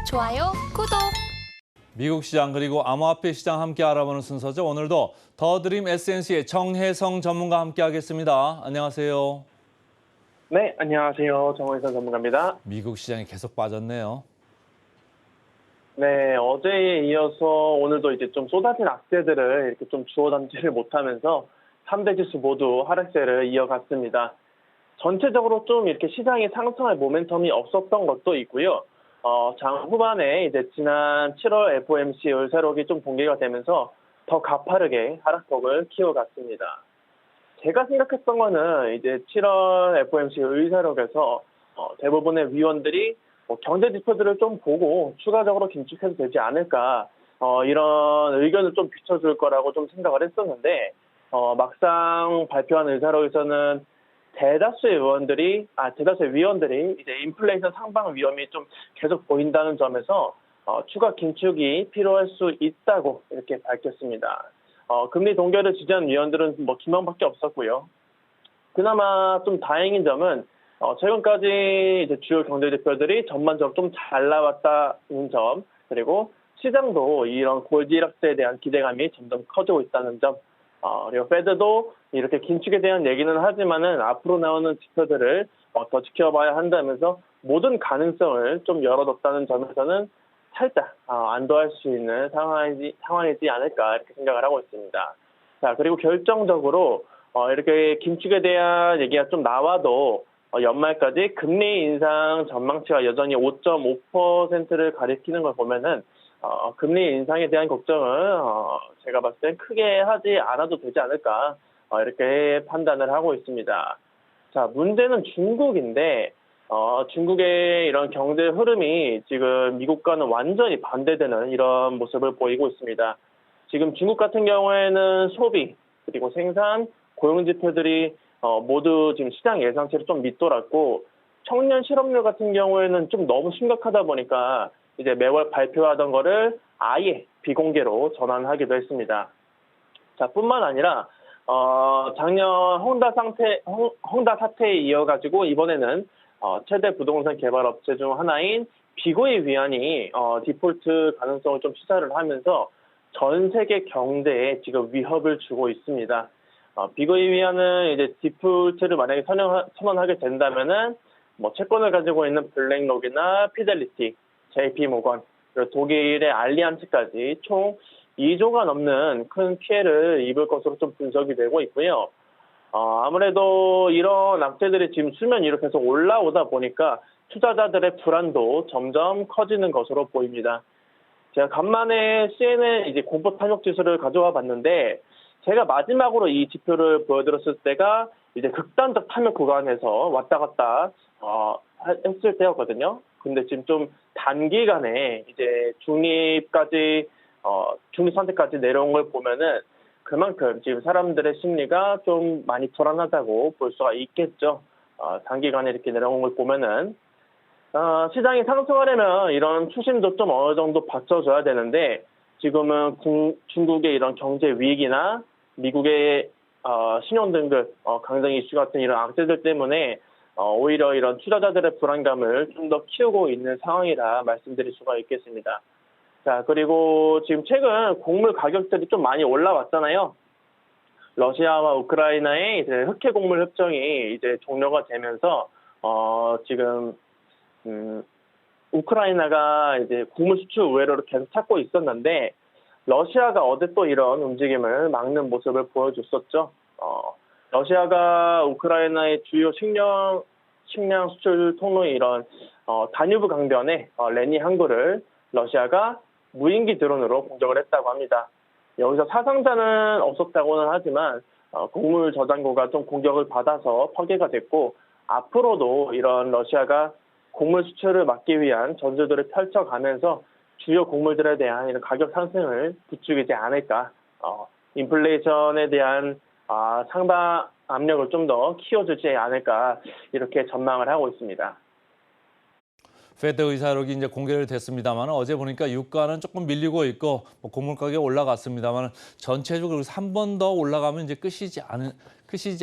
좋아요, 구독. 미국 시장 그리고 암호화폐 시장 함께 알아보는 순서죠. 오늘도 더 드림 에센스의 정혜성 전문가와 함께 하겠습니다. 안녕하세요. 네, 안녕하세요. 정호선 전문가입니다. 미국 시장이 계속 빠졌네요. 네, 어제에 이어서 오늘도 이제 좀 쏟아진 악재들을 이렇게 좀 주워 담지를 못하면서 3대 지수 모두 하락세를 이어갔습니다. 전체적으로 좀 이렇게 시장이 상승할 모멘텀이 없었던 것도 있고요. 장 후반에 이제 지난 7월 FOMC 의사록이 좀 공개가 되면서 더 가파르게 하락폭을 키워갔습니다. 제가 생각했던 거는 이제 7월 FOMC 의사록에서 대부분의 위원들이 경제 지표들을 좀 보고 추가적으로 긴축해도 되지 않을까 이런 의견을 좀 비춰줄 거라고 좀 생각을 했었는데 막상 발표한 의사록에서는 대다수의 위원들이 이제 인플레이션 상방 위험이 좀 계속 보인다는 점에서 추가 긴축이 필요할 수 있다고 이렇게 밝혔습니다. 금리 동결을 지지한 위원들은 기만밖에 없었고요. 그나마 좀 다행인 점은 최근까지 이제 주요 경제 지표들이 전반적으로 좀 잘 나왔다는 점, 그리고 시장도 이런 고지락세에 대한 기대감이 점점 커지고 있다는 점, 그리고 페드도 이렇게 긴축에 대한 얘기는 하지만은 앞으로 나오는 지표들을 더 지켜봐야 한다면서 모든 가능성을 좀 열어뒀다는 점에서는 살짝 안도할 수 있는 상황이지 않을까 이렇게 생각을 하고 있습니다. 자, 그리고 결정적으로 이렇게 긴축에 대한 얘기가 좀 나와도 연말까지 금리 인상 전망치가 여전히 5.5%를 가리키는 걸 보면은 금리 인상에 대한 걱정을 제가 봤을 땐 크게 하지 않아도 되지 않을까 이렇게 판단을 하고 있습니다. 자, 문제는 중국인데 중국의 이런 경제 흐름이 지금 미국과는 완전히 반대되는 이런 모습을 보이고 있습니다. 지금 중국 같은 경우에는 소비, 그리고 생산, 고용 지표들이 모두 지금 시장 예상치를 좀 밑돌았고, 청년 실업률 같은 경우에는 좀 너무 심각하다 보니까 이제 매월 발표하던 거를 아예 비공개로 전환하기도 했습니다. 자, 뿐만 아니라 작년 홍다 사태에 이어가지고 이번에는 최대 부동산 개발 업체 중 하나인 비고이 위안이 디폴트 가능성을 좀 시사를 하면서 전 세계 경제에 지금 위협을 주고 있습니다. 비고이 위안은 이제 디폴트를 만약에 선언하게 된다면은 채권을 가지고 있는 블랙록이나 피델리티, JP 모건, 그리고 독일의 알리안츠까지 총 2조가 넘는 큰 피해를 입을 것으로 좀 분석이 되고 있고요. 아무래도 이런 악재들이 지금 수면 위로 계속 올라오다 보니까 투자자들의 불안도 점점 커지는 것으로 보입니다. 제가 간만에 CNN 이제 공포 탐욕 지수를 가져와 봤는데, 제가 마지막으로 이 지표를 보여드렸을 때가 이제 극단적 탐욕 구간에서 왔다 갔다 했을 때였거든요. 근데 지금 좀 단기간에 이제 중립 상태까지 내려온 걸 보면은 그만큼 지금 사람들의 심리가 좀 많이 불안하다고 볼 수가 있겠죠. 단기간에 이렇게 내려온 걸 보면은 시장이 상승하려면 이런 추심도 좀 어느 정도 받쳐줘야 되는데, 지금은 중국의 이런 경제 위기나 미국의 신용등급 강등 이슈 같은 이런 악재들 때문에 오히려 이런 투자자들의 불안감을 좀 더 키우고 있는 상황이라 말씀드릴 수가 있겠습니다. 자, 그리고 지금 최근 곡물 가격들이 좀 많이 올라왔잖아요. 러시아와 우크라이나의 이제 흑해 곡물 협정이 이제 종료가 되면서 지금 우크라이나가 이제 곡물 수출 우회로를 계속 찾고 있었는데, 러시아가 어제 또 이런 움직임을 막는 모습을 보여줬었죠. 러시아가 우크라이나의 주요 식량 수출 통로인 이런 다뉴브 강변의 레니 항구를 러시아가 무인기 드론으로 공격을 했다고 합니다. 여기서 사상자는 없었다고는 하지만 곡물 저장고가 좀 공격을 받아서 파괴가 됐고, 앞으로도 이런 러시아가 곡물 수출을 막기 위한 전술들을 펼쳐가면서 주요 곡물들에 대한 이런 가격 상승을 부추기지 않을까, 인플레이션에 대한 상방 압력을 좀 더 키워주지 않을까 이렇게 전망을 하고 있습니다. 페드 의사록이 이제 공개를 됐습니다만 어제 보니까 유가는 조금 밀리고 있고 곡물 가격 올라갔습니다만 전체적으로 한 번 더 올라가면 이제 끝이지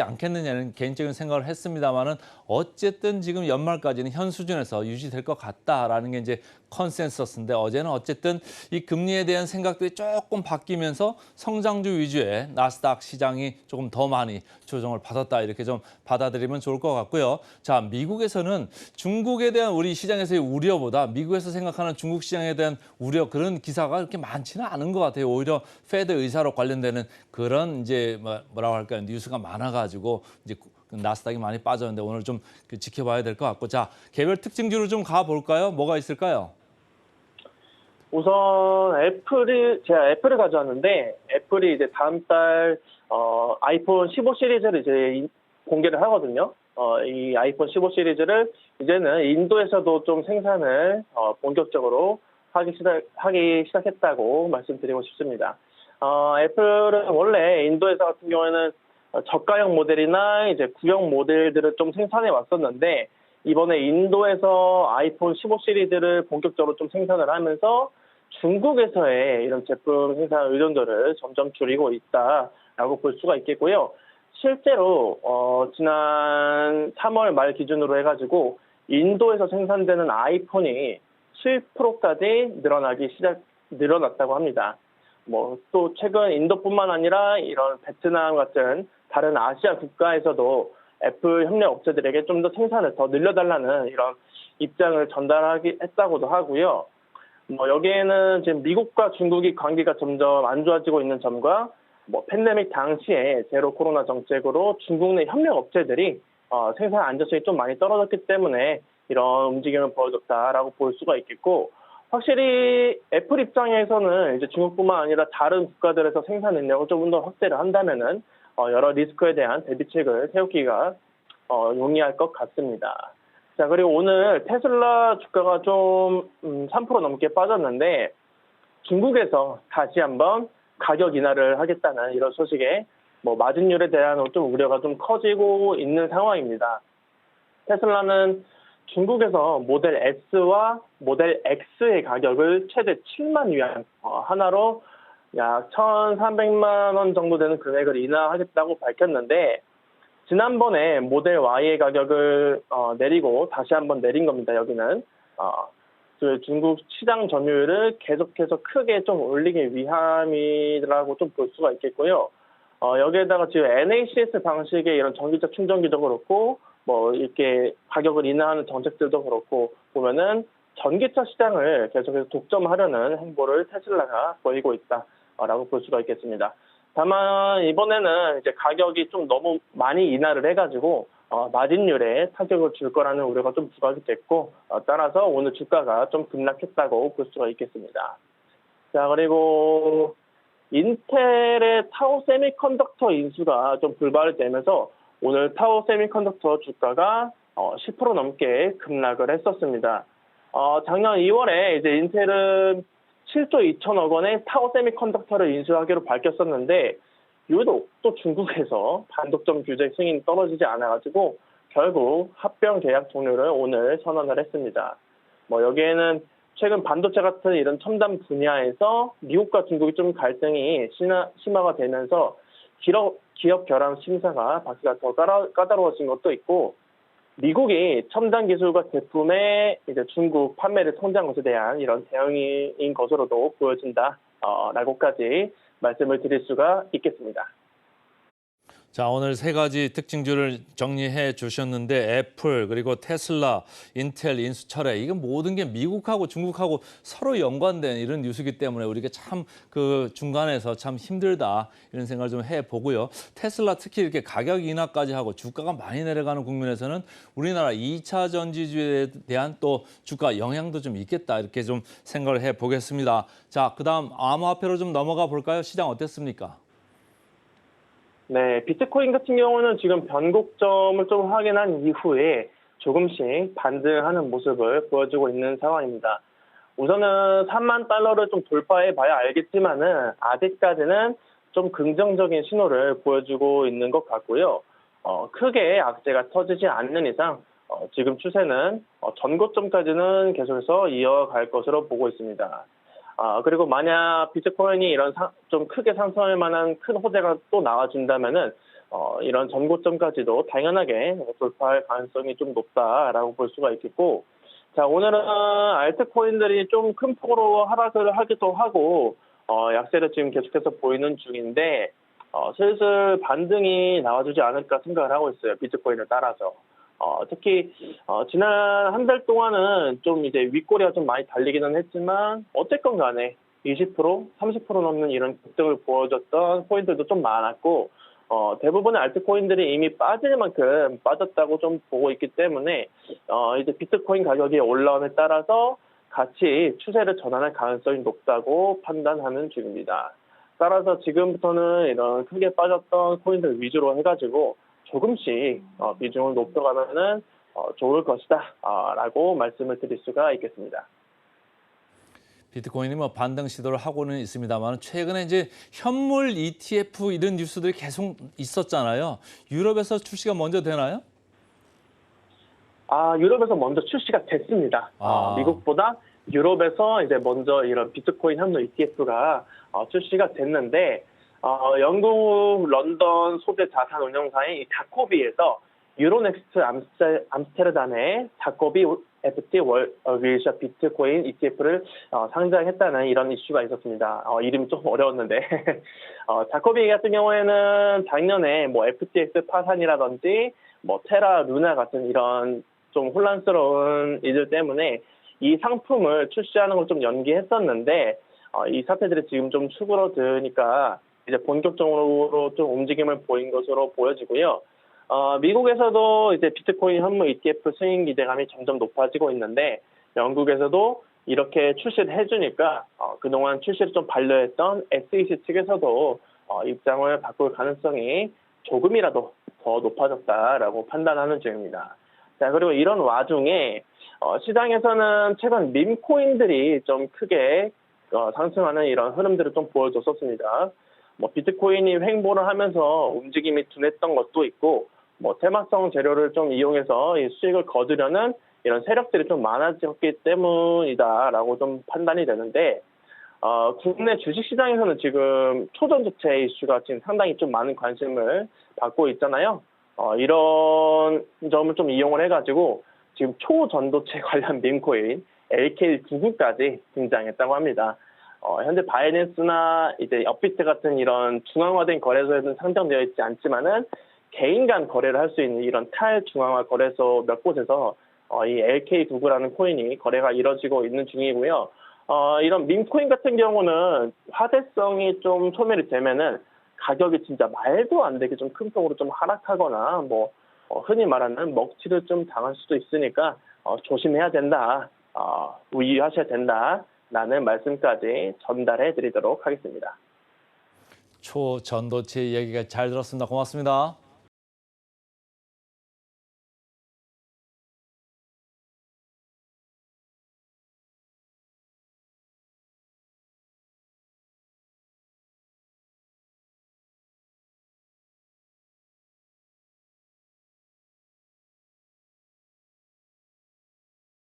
않겠느냐는 개인적인 생각을 했습니다만은 어쨌든 지금 연말까지는 현 수준에서 유지될 것 같다라는 게 이제 컨센서스인데 어제는 어쨌든 이 금리에 대한 생각들이 조금 바뀌면서 성장주 위주의 나스닥 시장이 조금 더 많이 조정을 받았다 이렇게 좀 받아들이면 좋을 것 같고요. 자, 미국에서는 중국에 대한 우리 시장에서의 우려보다 미국에서 생각하는 중국 시장에 대한 우려 그런 기사가 그렇게 많지는 않은 것 같아요. 오히려 페드 의사로 관련되는 그런 이제 뭐라고 할까요? 뉴스가 많아가지고 이제 나스닥이 많이 빠졌는데 오늘 좀 지켜봐야 될 것 같고 자 개별 특징주로 좀 가볼까요? 뭐가 있을까요? 우선 제가 애플을 가져왔는데 애플이 이제 다음 달 아이폰 15 시리즈를 이제 공개를 하거든요. 이 아이폰 15 시리즈를 이제는 인도에서도 좀 생산을 본격적으로 하기 시작했다고 말씀드리고 싶습니다. 애플은 원래 인도에서 같은 경우에는 저가형 모델이나 이제 구형 모델들을 좀 생산해 왔었는데 이번에 인도에서 아이폰 15 시리즈를 본격적으로 좀 생산을 하면서 중국에서의 이런 제품 생산 의존도를 점점 줄이고 있다라고 볼 수가 있겠고요. 실제로 지난 3월 말 기준으로 해가지고 인도에서 생산되는 아이폰이 7%까지 늘어났다고 합니다. 뭐 또 최근 인도뿐만 아니라 이런 베트남 같은 다른 아시아 국가에서도 애플 협력 업체들에게 좀 더 생산을 더 늘려달라는 이런 입장을 했다고도 하고요. 뭐 여기에는 지금 미국과 중국이 관계가 점점 안 좋아지고 있는 점과 뭐 팬데믹 당시에 제로 코로나 정책으로 중국 내 협력 업체들이 생산 안정성이 좀 많이 떨어졌기 때문에 이런 움직임을 보여줬다라고 볼 수가 있겠고 확실히 애플 입장에서는 이제 중국뿐만 아니라 다른 국가들에서 생산 능력을 조금 더 확대를 한다면은 여러 리스크에 대한 대비책을 세우기가 용이할 것 같습니다. 자, 그리고 오늘 테슬라 주가가 좀 3% 넘게 빠졌는데 중국에서 다시 한번 가격 인하를 하겠다는 이런 소식에 뭐 마진율에 대한 좀 우려가 좀 커지고 있는 상황입니다. 테슬라는 중국에서 모델 S와 모델 X의 가격을 최대 7만 위안 하나로 약 1,300만 원 정도 되는 금액을 인하하겠다고 밝혔는데 지난번에 모델 Y의 가격을 내리고 다시 한번 내린 겁니다. 여기는 그 중국 시장 점유율을 계속해서 크게 좀 올리기 위함이라고 좀 볼 수가 있겠고요. 여기에다가 지금 NACS 방식의 이런 전기차 충전기도 그렇고 뭐 이렇게 가격을 인하하는 정책들도 그렇고 보면은 전기차 시장을 계속해서 독점하려는 행보를 테슬라가 보이고 있다라고 볼 수가 있겠습니다. 다만 이번에는 이제 가격이 좀 너무 많이 인하를 해가지고 마진율에 타격을 줄 거라는 우려가 좀 부각이 됐고 따라서 오늘 주가가 좀 급락했다고 볼 수가 있겠습니다. 자, 그리고 인텔의 타오 세미컨덕터 인수가 좀 불발이 되면서 오늘 타오 세미컨덕터 주가가 10% 넘게 급락을 했었습니다. 작년 2월에 이제 인텔은 7조 2천억 원의 타오 세미컨덕터를 인수하기로 밝혔었는데 유독 또 중국에서 반독점 규제 승인이 떨어지지 않아가지고 결국 합병 계약 종료를 오늘 선언을 했습니다. 뭐 여기에는 최근 반도체 같은 이런 첨단 분야에서 미국과 중국이 좀 갈등이 심화가 되면서 기업 결함 심사가 바퀴가 더 까다로워진 것도 있고 미국이 첨단 기술과 제품의 이제 중국 판매를 통제한 것에 대한 이런 대응인 것으로도 보여진다라고까지 말씀을 드릴 수가 있겠습니다. 자, 오늘 세 가지 특징주를 정리해 주셨는데 애플 그리고 테슬라, 인텔 인수 철회 이건 모든 게 미국하고 중국하고 서로 연관된 이런 뉴스이기 때문에 우리가 참 그 중간에서 참 힘들다 이런 생각을 좀 해보고요. 테슬라 특히 이렇게 가격 인하까지 하고 주가가 많이 내려가는 국면에서는 우리나라 2차 전지주에 대한 또 주가 영향도 좀 있겠다 이렇게 좀 생각을 해보겠습니다. 자, 그다음 암호화폐로 좀 넘어가 볼까요? 시장 어땠습니까? 네, 비트코인 같은 경우는 지금 변곡점을 좀 확인한 이후에 조금씩 반등하는 모습을 보여주고 있는 상황입니다. 우선은 3만 달러를 좀 돌파해 봐야 알겠지만은 아직까지는 좀 긍정적인 신호를 보여주고 있는 것 같고요. 크게 악재가 터지지 않는 이상 지금 추세는 전고점까지는 계속해서 이어갈 것으로 보고 있습니다. 그리고 만약 비트코인이 이런 좀 크게 상승할 만한 큰 호재가 또 나와준다면은 이런 전고점까지도 당연하게 돌파할 가능성이 좀 높다라고 볼 수가 있겠고 자, 오늘은 알트코인들이 좀 큰 폭으로 하락을 하기도 하고, 약세를 지금 계속해서 보이는 중인데, 슬슬 반등이 나와주지 않을까 생각을 하고 있어요. 비트코인을 따라서. 특히, 지난 한 달 동안은 좀 이제 윗꼬리가 좀 많이 달리기는 했지만, 어쨌건 간에 20%, 30% 넘는 이런 급등을 보여줬던 코인들도 좀 많았고, 대부분의 알트코인들이 이미 빠질 만큼 빠졌다고 좀 보고 있기 때문에, 이제 비트코인 가격이 올라옴에 따라서 같이 추세를 전환할 가능성이 높다고 판단하는 중입니다. 따라서 지금부터는 이런 크게 빠졌던 코인들 위주로 해가지고 조금씩 비중을 높여가면은 좋을 것이다 라고 말씀을 드릴 수가 있겠습니다. 비트코인이 뭐 반등 시도를 하고는 있습니다만 최근에 이제 현물 ETF 이런 뉴스들이 계속 있었잖아요. 유럽에서 출시가 먼저 되나요? 유럽에서 먼저 출시가 됐습니다. 미국보다 유럽에서 이제 먼저 이런 비트코인 현물 ETF가 출시가 됐는데, 영국 런던 소재 자산 운용사인 이 자코비에서 유로넥스트 암스테르담의 자코비 FT 월위셔 비트코인 ETF를 상장했다는 이런 이슈가 있었습니다. 이름이 좀 어려웠는데 자코비 같은 경우에는 작년에 뭐 FTX 파산이라든지 뭐 테라 루나 같은 이런 좀 혼란스러운 일들 때문에 이 상품을 출시하는 걸 좀 연기했었는데, 이 사태들이 지금 좀 수그러드니까 이제 본격적으로 좀 움직임을 보인 것으로 보여지고요. 미국에서도 이제 비트코인 현물 ETF 승인 기대감이 점점 높아지고 있는데, 영국에서도 이렇게 출시를 해주니까 그동안 출시를 좀 반려했던 SEC 측에서도 입장을 바꿀 가능성이 조금이라도 더 높아졌다라고 판단하는 중입니다. 자, 그리고 이런 와중에 시장에서는 최근 밈코인들이 좀 크게 상승하는 이런 흐름들을 좀 보여줬었습니다. 뭐 비트코인이 횡보를 하면서 움직임이 둔했던 것도 있고, 뭐 테마성 재료를 좀 이용해서 이 수익을 거두려는 이런 세력들이 좀 많아졌기 때문이다라고 좀 판단이 되는데, 국내 주식시장에서는 지금 초전도체 이슈가 지금 상당히 좀 많은 관심을 받고 있잖아요. 이런 점을 좀 이용을 해가지고 지금 초전도체 관련 밈코인 LK99까지 등장했다고 합니다. 현재 바이낸스나 이제 업비트 같은 이런 중앙화된 거래소에는 상장되어 있지 않지만은 개인 간 거래를 할 수 있는 이런 탈중앙화 거래소 몇 곳에서 이 LK99라는 코인이 거래가 이뤄지고 있는 중이고요. 이런 밈코인 같은 경우는 화제성이 좀 소멸이 되면은 가격이 진짜 말도 안 되게 좀 큰 폭으로 좀 하락하거나 뭐 흔히 말하는 먹튀를 좀 당할 수도 있으니까 조심해야 된다, 유의하셔야 된다라는 말씀까지 전달해 드리도록 하겠습니다. 초전도체 이야기가 잘 들었습니다. 고맙습니다.